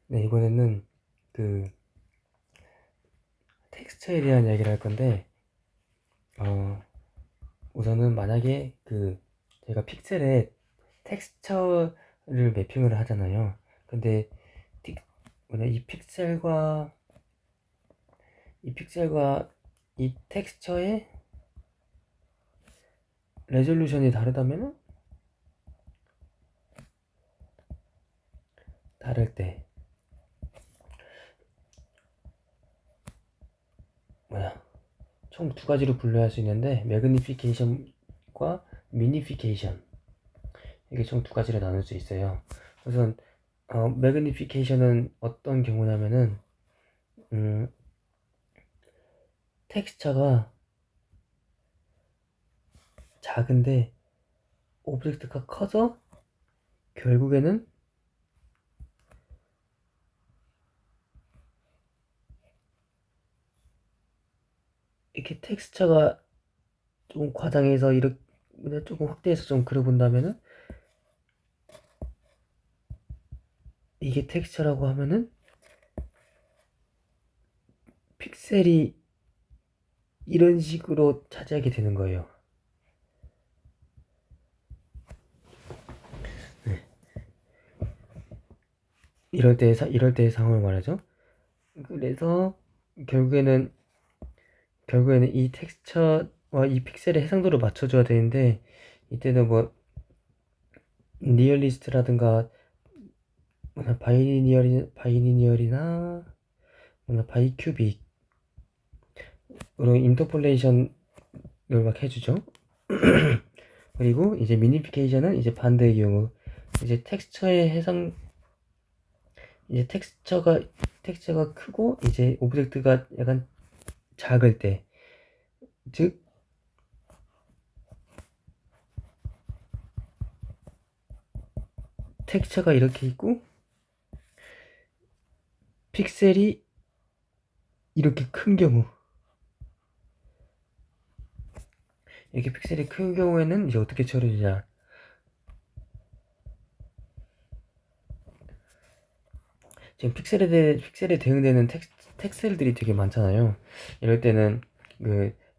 네, 이번에는 그 텍스처에 대한 이야기를 할 건데, 우선은 만약에 제가 픽셀에 텍스처를 매핑을 하잖아요. 근데 이 픽셀과 이 텍스처의 레졸루션이 다를 때 총 두 가지로 분류할 수 있는데, 매그니피케이션과 미니피케이션, 이게 총 두 가지로 나눌 수 있어요. 우선 매그니피케이션은 어떤 경우냐면은 텍스처가 작은데 오브젝트가 커서 결국에는 이렇게 텍스처가 좀 과장해서 이렇게 조금 확대해서 좀 그려본다면은, 이게 텍스처라고 하면은 픽셀이 이런 식으로 차지하게 되는 거예요. 네. 이럴 때의 상황을 말하죠. 그래서 결국에는 이 텍스처와 이 픽셀의 해상도를 맞춰줘야 되는데, 이때는 뭐 리얼리스트라든가 바이리니얼이나 바이큐빅으로 인터폴레이션을 막 해주죠. 그리고 이제 미니피케이션은 이제 반대의 경우, 이제 텍스처가 크고 이제 오브젝트가 약간 작을 때, 즉 텍스처가 이렇게 있고 픽셀이 이렇게 큰 경우, 이렇게 픽셀이 큰 경우에는 이제 어떻게 처리되냐. 지금 픽셀에 대응되는 텍스트들이 되게 많잖아요. 이럴 때는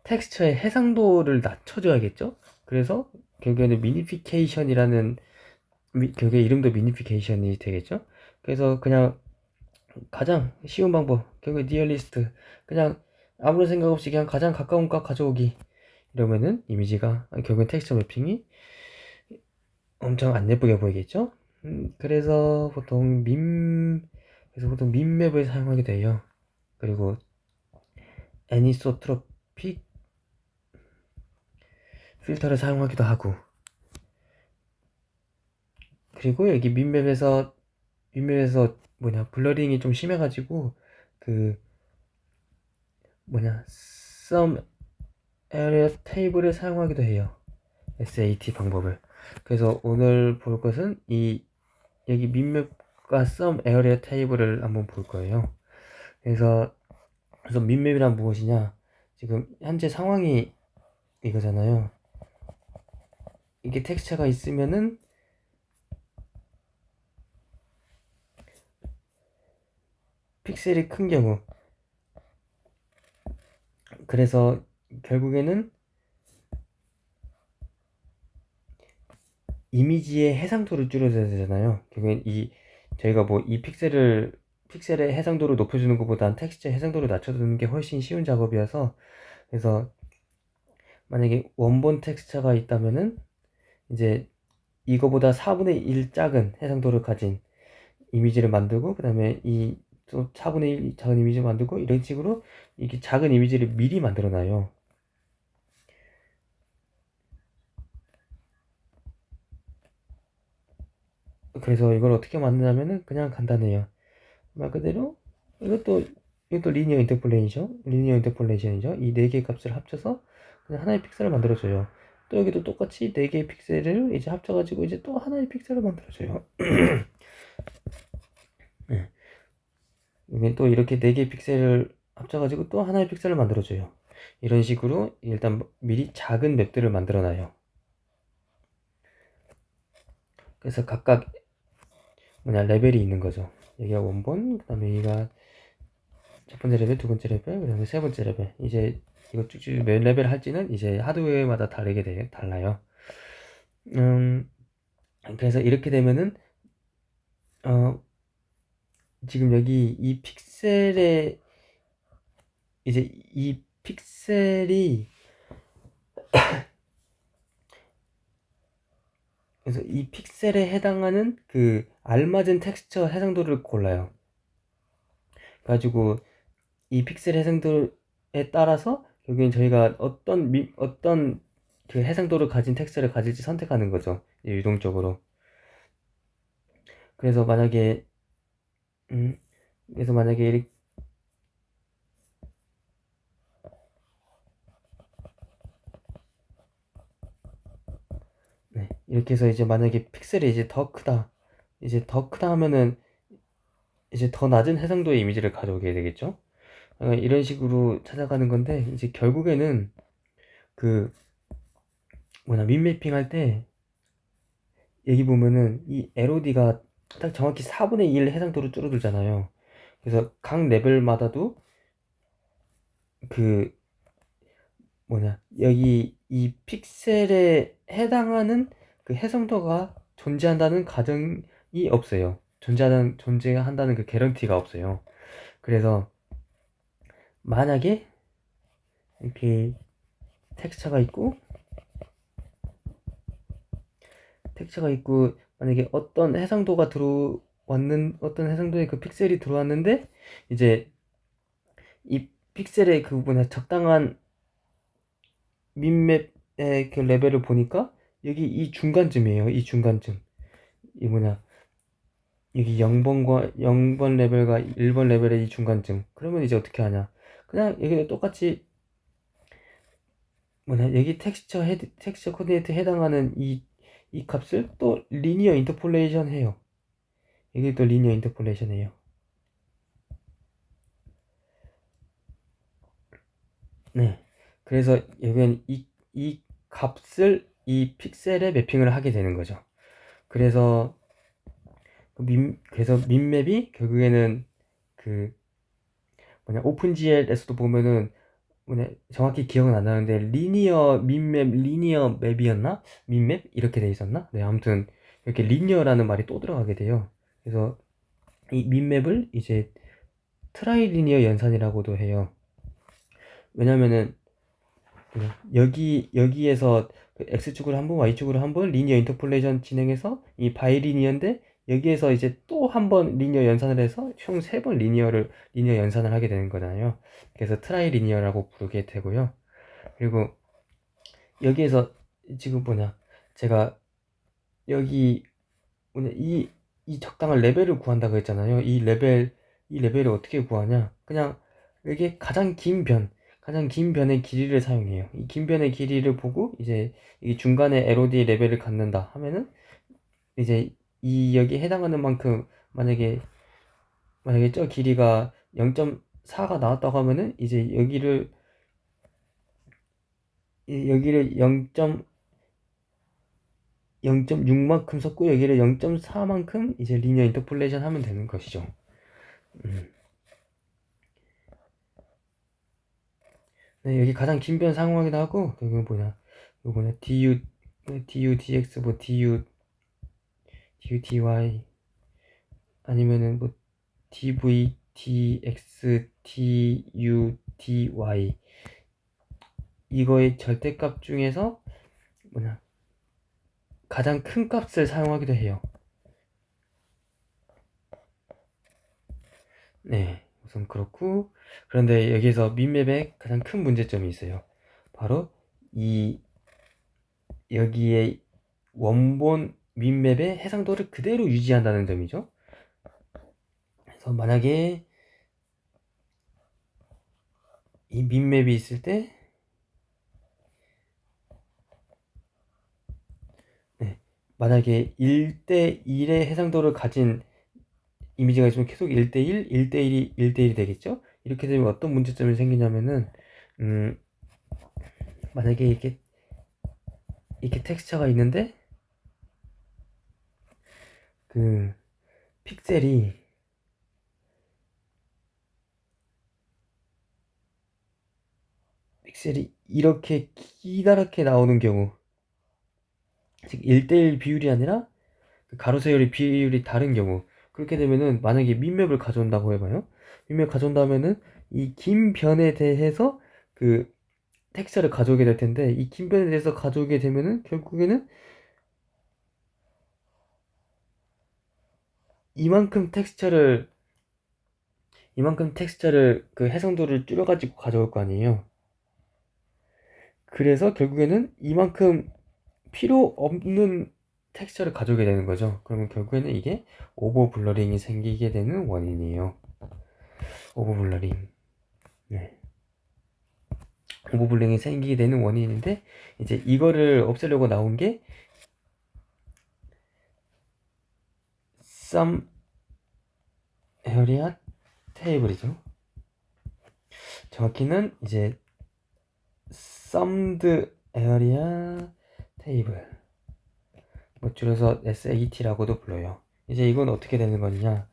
텍스처의 해상도를 낮춰줘야겠죠? 그래서 결국에는 결국에 이름도 미니피케이션이 되겠죠? 그래서 그냥 가장 쉬운 방법, 결국에 니얼리스트, 그냥 아무런 생각 없이 그냥 가장 가까운 값 가져오기. 이러면은 결국엔 텍스처 매핑이 엄청 안 예쁘게 보이겠죠? 그래서 보통 밈맵을 사용하게 돼요. 그리고 애니소트로픽 필터를 사용하기도 하고, 그리고 여기 밈맵에서 블러링이 좀 심해가지고 sum area table을 사용하기도 해요. SAT 방법을. 그래서 오늘 볼 것은 여기 밈맵과 sum area table을 한번 볼 거예요. 그래서 밈맵이란 무엇이냐? 지금 현재 상황이 이거잖아요. 이게 텍스처가 있으면은 픽셀이 큰 경우, 그래서 결국에는 이미지의 해상도를 줄여줘야 되잖아요. 결국엔 저희가 뭐 이 픽셀의 해상도를 높여주는 것보단 텍스트의 해상도를 낮춰주는 게 훨씬 쉬운 작업이어서, 그래서 만약에 원본 텍스처가 있다면은 이제 이거보다 4분의 1 작은 해상도를 가진 이미지를 만들고, 그 다음에 또 4분의 1 작은 이미지를 만들고, 이런 식으로 이렇게 작은 이미지를 미리 만들어 놔요. 그래서 이걸 어떻게 만드냐면은 그냥 간단해요. 말 그대로 이것도 리니어 인터폴레이션이죠. 이 네 개의 값을 합쳐서 그냥 하나의 픽셀을 만들어줘요. 또 여기도 똑같이 네 개의 픽셀을 이제 합쳐가지고 이제 또 하나의 픽셀을 만들어줘요. 네. 이게 또 이렇게 네 개의 픽셀을 합쳐가지고 또 하나의 픽셀을 만들어줘요. 이런 식으로 일단 미리 작은 맵들을 만들어놔요. 그래서 각각 레벨이 있는 거죠. 여기가 원본, 그 다음에 여기가 첫 번째 레벨, 두 번째 레벨, 그 다음에 세 번째 레벨. 이제 이거 쭉쭉 몇 레벨 할지는 이제 하드웨어마다 달라요. 음, 그래서 이렇게 되면은, 어, 지금 여기 이 픽셀에, 이제 이 픽셀이, 그래서 이 픽셀에 해당하는 그 알맞은 텍스처 해상도를 골라요. 그래가지고 이 픽셀 해상도에 따라서 결국엔 저희가 어떤 그 해상도를 가진 텍스처를 가질지 선택하는 거죠. 유동적으로. 그래서 만약에 음, 그래서 만약에 네, 이렇게 해서 이제 만약에 픽셀이 이제 더 크다 하면은 이제 더 낮은 해상도의 이미지를 가져오게 되겠죠. 이런 식으로 찾아가는 건데 이제 결국에는 그 민매핑 할 때 여기 보면은 이 LOD가 딱 정확히 4분의 1 해상도로 줄어들잖아요. 그래서 각 레벨마다도 그 여기 이 픽셀에 해당하는 그 해상도가 존재한다는 가정이 없어요. 존재한다는 그 개런티가 없어요. 그래서 만약에 이렇게 텍스처가 있고 만약에 어떤 해상도의 그 픽셀이 들어왔는데 이제 이 픽셀의 그 적당한 민맵의 그 레벨을 보니까 여기 이 중간쯤이에요. 이 중간쯤. 이 여기 0번 레벨과 1번 레벨의 이 중간쯤. 그러면 이제 어떻게 하냐? 그냥 여기도 똑같이 여기 텍스처 코디네이트에 해당하는 이 값을 또 리니어 인터폴레이션 해요. 여기 또 리니어 인터폴레이션 해요. 네. 그래서 여기는 이 값을 이 픽셀에 매핑을 하게 되는 거죠. 그래서 그래서 민맵이 결국에는 그 오픈GL에서도 보면은 정확히 기억은 안 나는데 리니어 맵이었나? 민맵 이렇게 돼 있었나? 네, 아무튼 이렇게 리니어라는 말이 또 들어가게 돼요. 그래서 이 민맵을 이제 트라이리니어 연산이라고도 해요. 왜냐면은 여기에서 그 X축으로 한 번, Y축으로 한 번 리니어 인터폴레이션 진행해서 이 바이리니어인데 여기에서 이제 또 한 번 리니어 연산을 해서 총 3번 리니어 연산을 하게 되는 거잖아요. 그래서 트라이리니어라고 부르게 되고요. 그리고 여기에서 지금 제가 여기 이 적당한 레벨을 구한다고 했잖아요. 이 레벨을 어떻게 구하냐? 그냥 여기 가장 긴 변의 길이를 사용해요. 이 긴 변의 길이를 보고 이제 이 중간에 LOD 레벨을 갖는다 하면은 이제 이 여기 해당하는 만큼 만약에 저 길이가 0.4가 나왔다고 하면은 이제 여기를 0.6만큼 섞고 여기를 0.4만큼 이제 리니어 인터폴레이션 하면 되는 것이죠. 네, 여기 가장 긴 변 사용하기도 하고 여기 du dx du 아니면은 dv dx du dy 이거의 절대값 중에서 가장 큰 값을 사용하기도 해요. 네, 우선 그렇고 그런데 여기서 민맵에 가장 큰 문제점이 있어요. 바로 여기에 원본 민맵의 해상도를 그대로 유지한다는 점이죠. 그래서 만약에 이 민맵이 있을 때 만약에 1대1의 해상도를 가진 이미지가 있으면 계속 1대1, 1대1이 1대1이 되겠죠? 이렇게 되면 어떤 문제점이 생기냐면은 만약에 이렇게 텍스처가 있는데 그 픽셀이 픽셀이 이렇게 기다랗게 나오는 경우, 즉 1대1 비율이 아니라 그 가로 세로의 비율이 다른 경우, 그렇게 되면은 만약에 민맵을 가져온다고 해봐요. 민맵 가져온다면은 이 긴 변에 대해서 그 텍스처를 가져오게 될 텐데, 이 긴 변에 대해서 가져오게 되면은 결국에는 이만큼 텍스처를 그 해상도를 줄여가지고 가져올 거 아니에요. 그래서 결국에는 이만큼 필요 없는 텍스처를 가져오게 되는 거죠. 그러면 결국에는 이게 오버 블러링이 생기게 되는 원인이에요. 오버 블러링. 네. 오버 블러링이 생기게 되는 원인인데, 이제 이거를 없애려고 나온 게 Sum Area 테이블이죠. 정확히는 이제 Summed Area 테이블, 뭐 줄여서 SAT라고도 불러요. 이제 이건 어떻게 되는 거냐?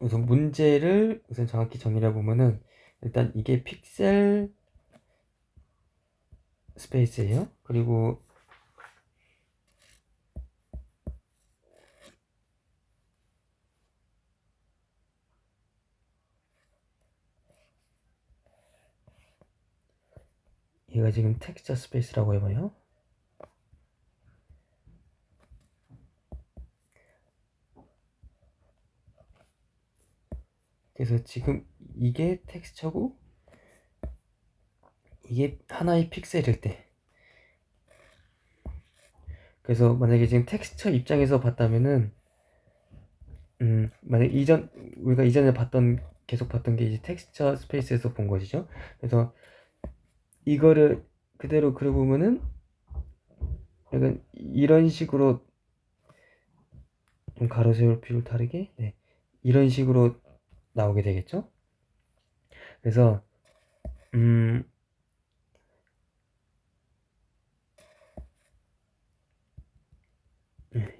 우선 문제를 우선 정확히 정의를 해보면은, 일단 이게 픽셀 스페이스예요. 그리고 얘가 지금 텍스처 스페이스라고 해봐요. 그래서 지금 이게 텍스처고 이게 하나의 픽셀일 때, 그래서 만약에 지금 텍스처 입장에서 봤다면은 만약 우리가 이전에 계속 봤던 게 이제 텍스처 스페이스에서 본 것이죠. 그래서 이거를 그대로 그려보면은 약간 이런 식으로, 좀 가로 세울 비율 다르게, 네, 이런 식으로 나오게 되겠죠. 그래서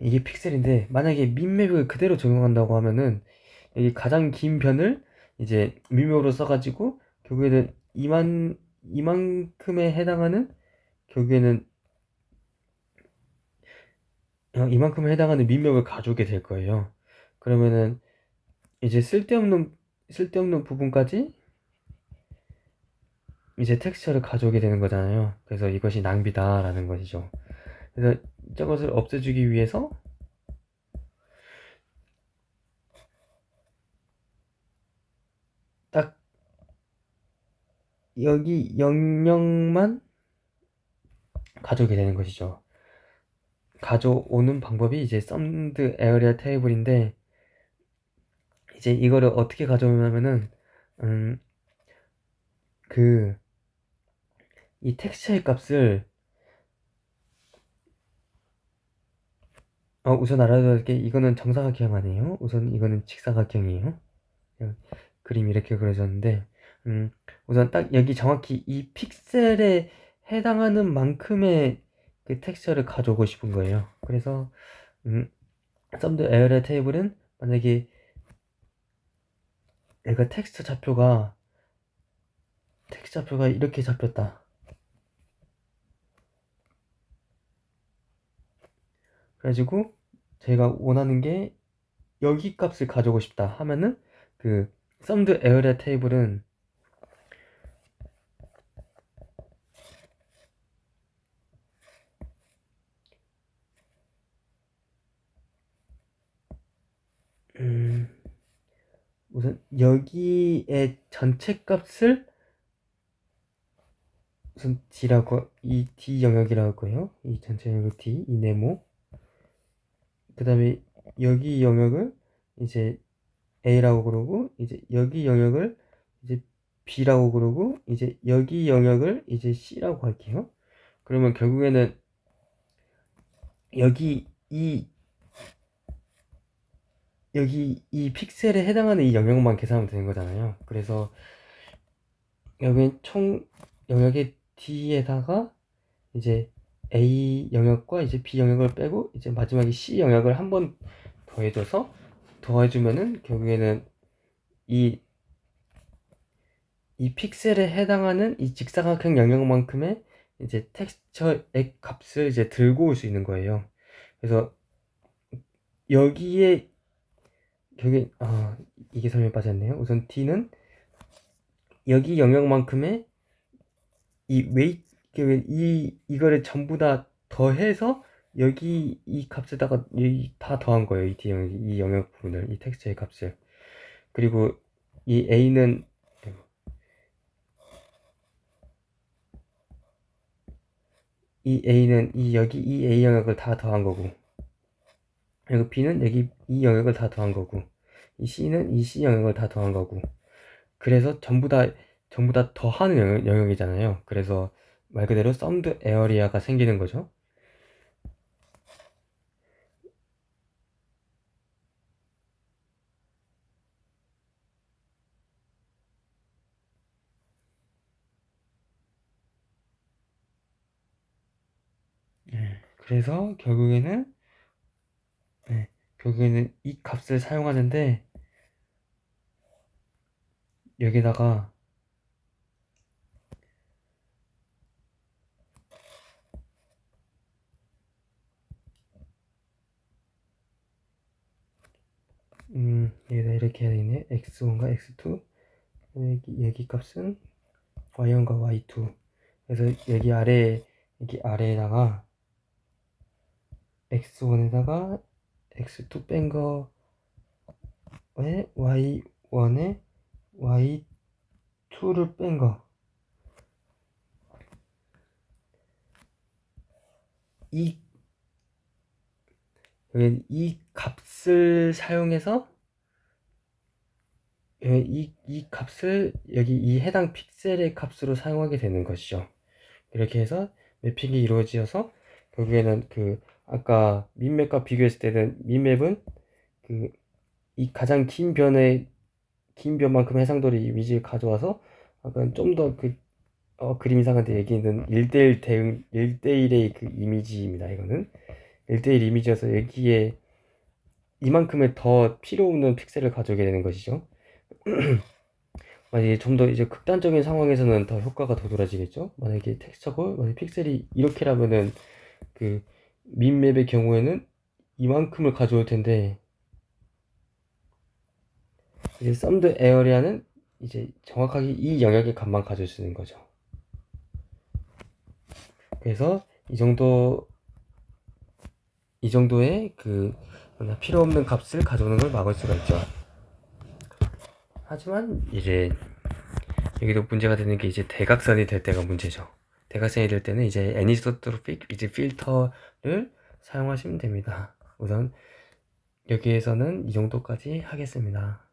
이게 픽셀인데, 만약에 민맵을 그대로 적용한다고 하면은 여기 가장 긴 변을 이제 민맵으로 써가지고 결국에는 이만큼에 해당하는, 결국에는 이만큼에 해당하는 민맵을 가져오게 될 거예요. 그러면은 이제 쓸데없는 부분까지 이제 텍스처를 가져오게 되는 거잖아요. 그래서 이것이 낭비다라는 것이죠. 그래서 저것을 없애주기 위해서 딱 여기 영역만 가져오게 되는 것이죠. 가져오는 방법이 이제 summed area 테이블인데, 이제 이거를 어떻게 가져오냐면은 이 텍스처의 값을 우선 알아둬야 할 게, 이거는 정사각형 아니에요. 우선 이거는 직사각형이에요. 그림 이렇게 그려졌는데, 우선 딱 여기 정확히 이 픽셀에 해당하는 만큼의 그 텍스처를 가져오고 싶은 거예요. 그래서 summed area 테이블은, 만약에 내가 텍스처 좌표가 이렇게 잡혔다. 그래가지고 제가 원하는 게 여기 값을 가져오고 싶다 하면은, 그 summed area 테이블은 우선 여기에 전체 값을 우선 이 D 영역이라고 할 거예요. 이 전체 영역 D, 이 네모. 그 다음에 여기 영역을 이제 A라고 그러고, 이제 여기 영역을 이제 B라고 그러고, 이제 여기 영역을 이제 C라고 할게요. 그러면 결국에는 여기 이 픽셀에 해당하는 이 영역만 계산하면 되는 거잖아요. 그래서 여기 총 영역의 D에다가 이제 A 영역과 이제 B 영역을 빼고, 이제 마지막에 C 영역을 한 번 더해주면은 결국에는 이 이 픽셀에 해당하는 이 직사각형 영역만큼의 이제 텍스처의 값을 이제 들고 올 수 있는 거예요. 그래서 여기에 이게 설명이 빠졌네요. 우선 D는 여기 영역만큼의 이 웨이트 이거를 전부 다 더해서 여기 이 값에다가 다 더한 거예요. 이 D 영역, 이 영역 부분을, 이 텍스처의 값을. 그리고 이 A는 여기 이 A 영역을 다 더한 거고, 그리고 B는 여기 이 영역을 다 더한 거고, 이 C는 이 C 영역을 다 더한 거고. 그래서 전부 다 더하는 영역이잖아요. 그래서 말 그대로 썸드 에어리아가 생기는 거죠. 그래서 결국에는 이 값을 사용하는데, 여기다가 여기다 이렇게 해야 되겠네. x1과 x2, 여기 값은 y1과 y2. 그래서 여기 아래에다가 x1에다가 x2 뺀 거에 y1에 y2를 뺀 거, 이 값을 사용해서 이 값을 여기 이 해당 픽셀의 값으로 사용하게 되는 것이죠. 이렇게 해서 매핑이 이루어지어서 결국에는 아까 민맵과 비교했을 때는 민맵은 이 가장 긴 변만큼 해상도를 이미지를 가져와서 약간 좀 더 그림 이상한데 여기는 1대1 대응 1대1의 이미지입니다. 이거는 1대1 이미지여서 여기에 이만큼의 더 필요 없는 픽셀을 가져오게 되는 것이죠. 만약에 좀 더 이제 극단적인 상황에서는 더 효과가 더 돌아지겠죠. 만약에 텍스처고 만약에 픽셀이 이렇게라면은 민맵의 경우에는 이만큼을 가져올 텐데, 이제 썸드 에어리아는 이제 정확하게 이 영역의 값만 가져올 수 있는 거죠. 그래서 이 정도의 필요 없는 값을 가져오는 걸 막을 수가 있죠. 하지만 이제 여기도 문제가 되는 게 이제 대각선이 될 때가 문제죠. 대각선이 될 때는 이제 애니소트로픽 필터를 사용하시면 됩니다. 우선 여기에서는 이 정도까지 하겠습니다.